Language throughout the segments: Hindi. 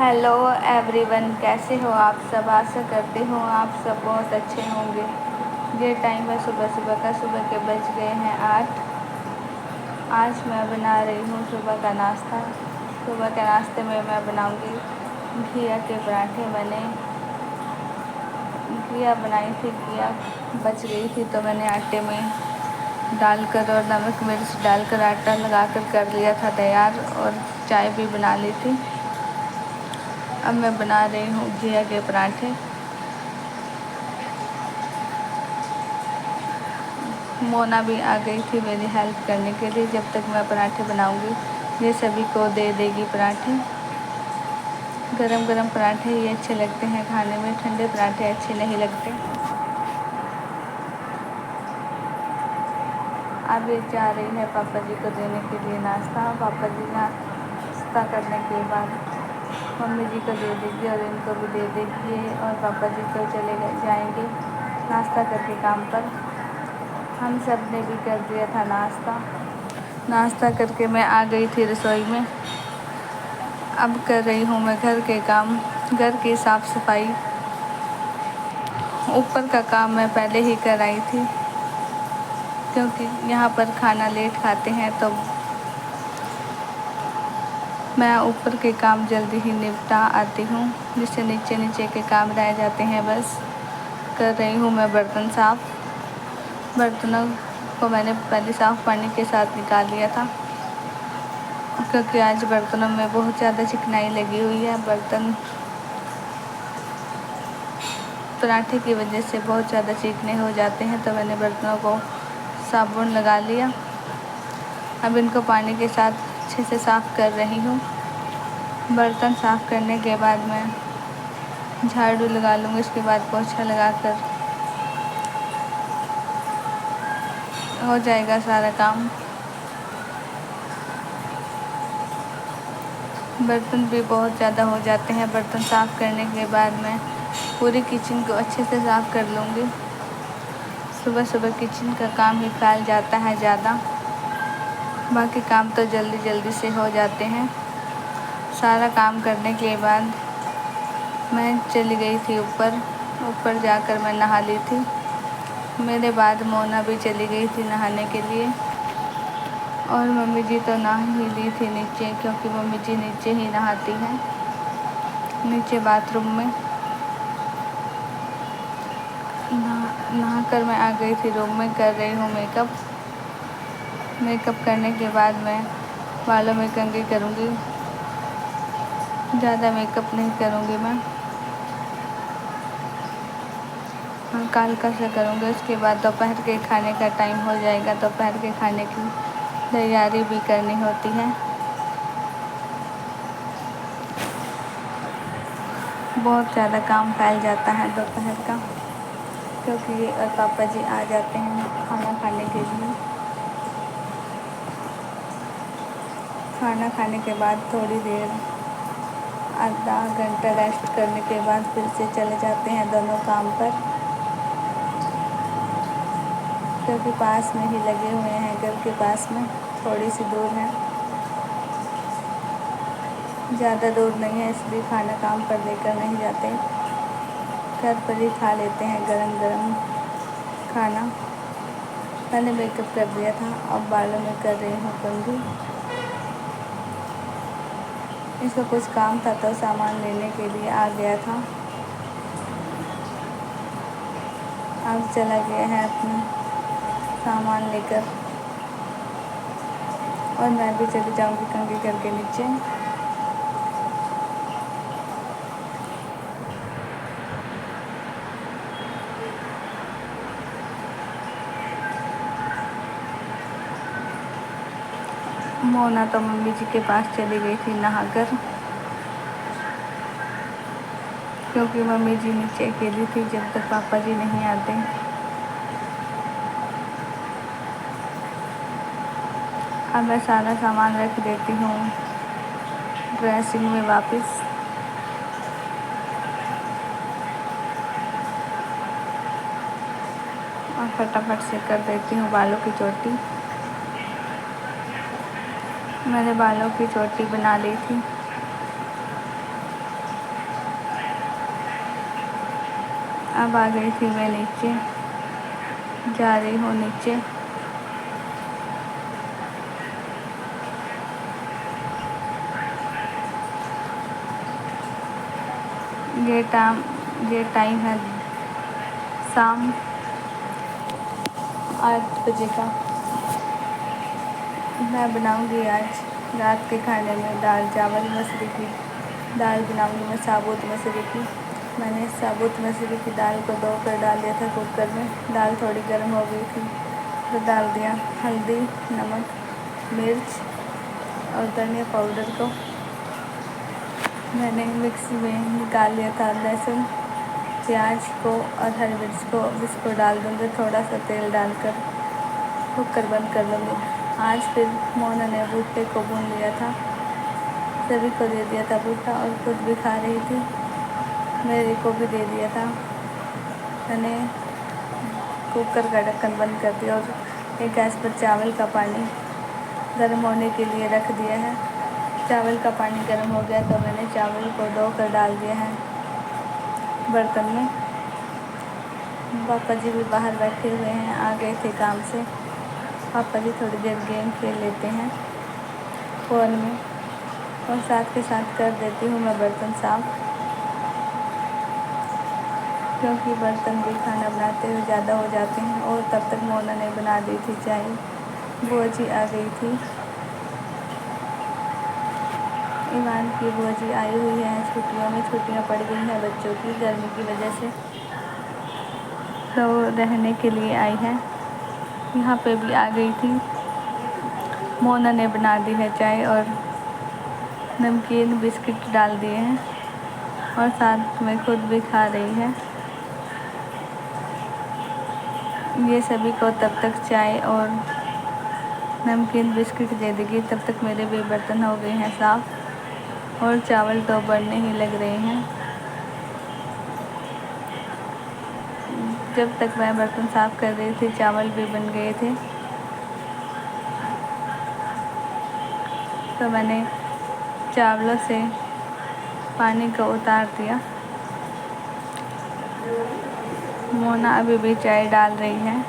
हेलो एवरीवन, कैसे हो आप सब। आशा करती हूँ आप सब बहुत अच्छे होंगे। ये टाइम है सुबह सुबह का, सुबह के बज गए हैं 8। आज मैं बना रही हूँ सुबह का नाश्ता। सुबह के नाश्ते में मैं बनाऊँगी घिया के पराठे। मैंने घिया बनाई थी, घिया बच गई थी तो मैंने आटे में डालकर और नमक मिर्च डालकर आटा लगाकर कर लिया था तैयार, और चाय भी बना ली थी। अब मैं बना रही हूँ घिया के पराठे। मोना भी आ गई थी मेरी हेल्प करने के लिए। जब तक मैं पराठे बनाऊँगी ये सभी को दे देगी पराठे। गरम गरम पराठे ही अच्छे लगते हैं खाने में, ठंडे पराठे अच्छे नहीं लगते। अब ये जा रही है पापा जी को देने के लिए नाश्ता। पापा जी नाश्ता करने के बाद मम्मी जी को दे देगी और इनको भी दे देगी, और पापा जी तो चले जाएंगे नाश्ता करके काम पर। हम सब ने भी कर दिया था नाश्ता। नाश्ता करके मैं आ गई थी रसोई में। अब कर रही हूँ मैं घर के काम, घर की साफ़ सफाई। ऊपर का काम मैं पहले ही कर आई थी, क्योंकि यहाँ पर खाना लेट खाते हैं तो मैं ऊपर के काम जल्दी ही निपटा आती हूँ, जिससे नीचे नीचे के काम रह जाते हैं। बस कर रही हूँ मैं बर्तन साफ़। बर्तनों को मैंने पहले साफ़ पानी के साथ निकाल लिया था, क्योंकि आज बर्तनों में बहुत ज़्यादा चिकनाई लगी हुई है। बर्तन पराठे की वजह से बहुत ज़्यादा चिकने हो जाते हैं, तो मैंने बर्तनों को साबुन लगा लिया। अब इनको पानी के साथ अच्छे से साफ़ कर रही हूँ। बर्तन साफ़ करने के बाद मैं झाड़ू लगा लूँगी, उसके बाद पोछा लगाकर हो जाएगा सारा काम। बर्तन भी बहुत ज़्यादा हो जाते हैं। बर्तन साफ़ करने के बाद मैं पूरी किचन को अच्छे से साफ़ कर लूँगी। सुबह सुबह किचन का काम ही फैल जाता है ज़्यादा, बाकी काम तो जल्दी जल्दी से हो जाते हैं। सारा काम करने के बाद मैं चली गई थी ऊपर जाकर मैं नहा ली थी। मेरे बाद मोना भी चली गई थी नहाने के लिए, और मम्मी जी तो नहा ही ली थी नीचे, क्योंकि मम्मी जी नीचे ही नहाती हैं, नीचे बाथरूम में। नहा कर मैं आ गई थी रूम में। कर रही हूँ मेकअप करने के बाद मैं बालों में कंघी करूँगी। ज़्यादा मेकअप नहीं करूँगी मैं, हल्का हल्का से करूँगी। उसके बाद दोपहर के खाने का टाइम हो जाएगा। दोपहर के खाने की तैयारी भी करनी होती है। बहुत ज़्यादा काम फैल जाता है दोपहर का, क्योंकि और पापा जी आ जाते हैं खाना खाने के लिए। खाना खाने के बाद थोड़ी देर आधा घंटा रेस्ट करने के बाद फिर से चले जाते हैं दोनों काम पर, क्योंकि पास में ही लगे हुए हैं, घर के पास में, थोड़ी सी दूर है, ज़्यादा दूर नहीं है, इसलिए खाना काम पर लेकर नहीं जाते, घर पर ही खा लेते हैं गरम गरम खाना। मैंने मेकअप कर दिया था, अब बालों में कर रही हूँ कंघी। इसका कुछ काम था तो सामान लेने के लिए आ गया था, अब चला गया है अपना सामान लेकर, और मैं भी चली जाऊँगी कंघी करके नीचे। मोना तो मम्मी जी के पास चली गई थी नहाकर, क्योंकि मम्मी जी नीचे अकेली थी जब तक पापा जी नहीं आते। अब मैं सारा सामान रख देती हूँ ड्रेसिंग में वापस, और फटाफट से कर देती हूँ बालों की चोटी। मैंने बालों की चोटी बना ली थी। अब आ गई थी मैं नीचे, जा रही हूँ नीचे। ये टाइम है शाम 8 बजे का। मैं बनाऊंगी आज रात के खाने में दाल चावल मसूरी की दाल बनाऊंगी मैं, साबुत मसूरी की। मैंने साबुत मसूरी की दाल को धोकर डाल दिया था कुकर में। दाल थोड़ी गर्म हो गई थी तो डाल दिया हल्दी, नमक, मिर्च और धनिया पाउडर को मैंने मिक्सी में निकाल लिया था। लहसुन, प्याज को और हरी मिर्च को इसको डाल दूँगी, थोड़ा सा तेल डालकर कुकर बंद कर लूँगी। आज फिर मोना ने भुट्टे को भून लिया था, सभी को दे दिया था भुट्टा और खुद भी खा रही थी, मेरे को भी दे दिया था। मैंने कुकर का ढक्कन बंद कर दिया और एक गैस पर चावल का पानी गर्म होने के लिए रख दिया है। चावल का पानी गर्म हो गया तो मैंने चावल को धोकर डाल दिया है बर्तन में। पापा जी भी बाहर बैठे हुए हैं, आ गए थे काम से। पापा जी थोड़ी देर गेम खेल लेते हैं फ़ोन में और साथ के साथ कर देती हूँ मैं बर्तन साफ़, क्योंकि बर्तन भी खाना बनाते हुए ज़्यादा हो जाते हैं। और तब तक मोना ने बना दी थी चाय। बुआ जी आ गई थी, ईमान की बुआ जी आई हुई है छुट्टियों में। छुट्टियाँ पड़ गई हैं बच्चों की गर्मी की वजह से, तो रहने के लिए आई है। यहाँ पे भी आ गई थी। मोना ने बना दी है चाय और नमकीन बिस्किट डाल दिए हैं और साथ में खुद भी खा रही है। ये सभी को तब तक चाय और नमकीन बिस्किट दे देगी, तब तक मेरे भी बर्तन हो गए हैं साफ़ और चावल तो बनने ही लग रहे हैं। जब तक मैं बर्तन साफ़ कर रही थी चावल भी बन गए थे, तो मैंने चावलों से पानी को उतार दिया। मोना अभी भी चाय डाल रही है।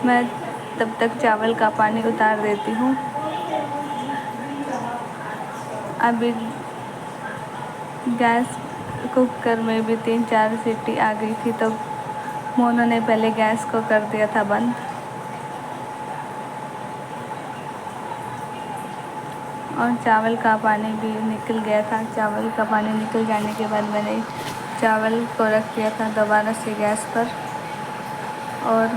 मैं तब तक चावल का पानी उतार देती हूँ। अभी गैस कुकर में भी 3-4 सीटी आ गई थी, तो मोना ने पहले गैस को कर दिया था बंद और चावल का पानी भी निकल गया था। चावल का पानी निकल जाने के बाद मैंने चावल को रख दिया था दोबारा से गैस पर और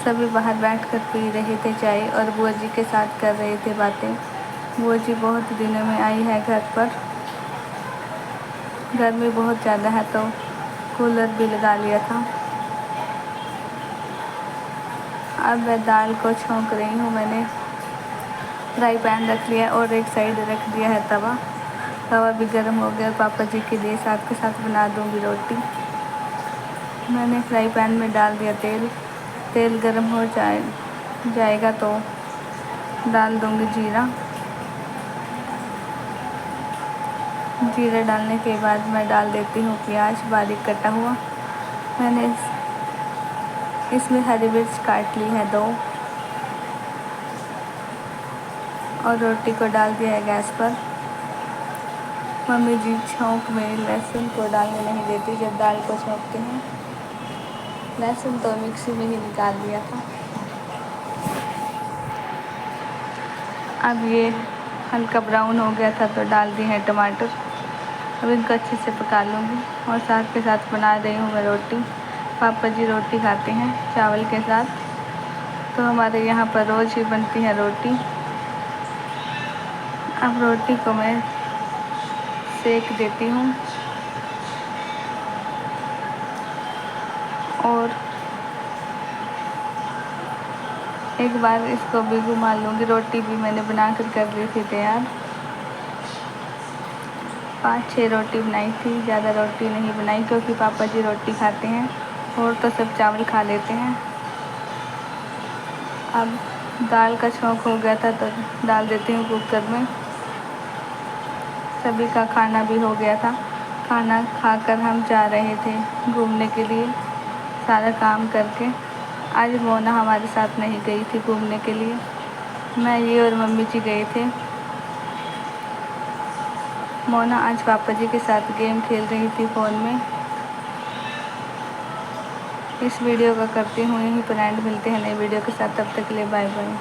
सभी बाहर बैठकर पी रहे थे चाय और बुआ जी के साथ कर रहे थे बातें। बुआ जी बहुत दिनों में आई है घर पर। गर्मी बहुत ज़्यादा है तो कूलर भी लगा लिया था। अब मैं दाल को छौंक रही हूँ। मैंने फ्राई पैन रख लिया और एक साइड रख दिया है तवा भी गर्म हो गया। पापा जी के लिए साथ के साथ बना दूँगी रोटी। मैंने फ्राई पैन में डाल दिया तेल गर्म हो जाएगा तो डाल दूँगी जीरा डालने के बाद मैं डाल देती हूँ प्याज बारीक कटा हुआ। मैंने इसमें हरी मिर्च काट ली है 2 और रोटी को डाल दिया है गैस पर। मम्मी जी छौंक में लहसुन को डालने नहीं देती जब दाल को छौंकते हैं। लहसुन तो मिक्सी में ही निकाल दिया था। अब ये हल्का ब्राउन हो गया था तो डाल दिए हैं टमाटर। अब इनको अच्छे से पका लूँगी और साथ के साथ बना रही हूँ मैं रोटी। पापा जी रोटी खाते हैं चावल के साथ, तो हमारे यहाँ पर रोज़ ही बनती है रोटी। अब रोटी को मैं सेक देती हूँ और एक बार इसको भी घुमा लूँगी। रोटी भी मैंने बना कर ली थी तैयार। 5-6 रोटी बनाई थी, ज़्यादा रोटी नहीं बनाई क्योंकि पापा जी रोटी खाते हैं और तो सब चावल खा लेते हैं। अब दाल का छौंक हो गया था तो डाल देती हूँ कुकर में। सभी का खाना भी हो गया था खाना खाकर हम जा रहे थे घूमने के लिए सारा काम करके। आज मोना हमारे साथ नहीं गई थी घूमने के लिए, मैं ये और मम्मी जी गए थे। मोना आज पापा जी के साथ गेम खेल रही थी फ़ोन में। इस वीडियो का करती हूँ यहीं पर एंड। मिलते हैं नई वीडियो के साथ, तब तक के लिए बाय बाय।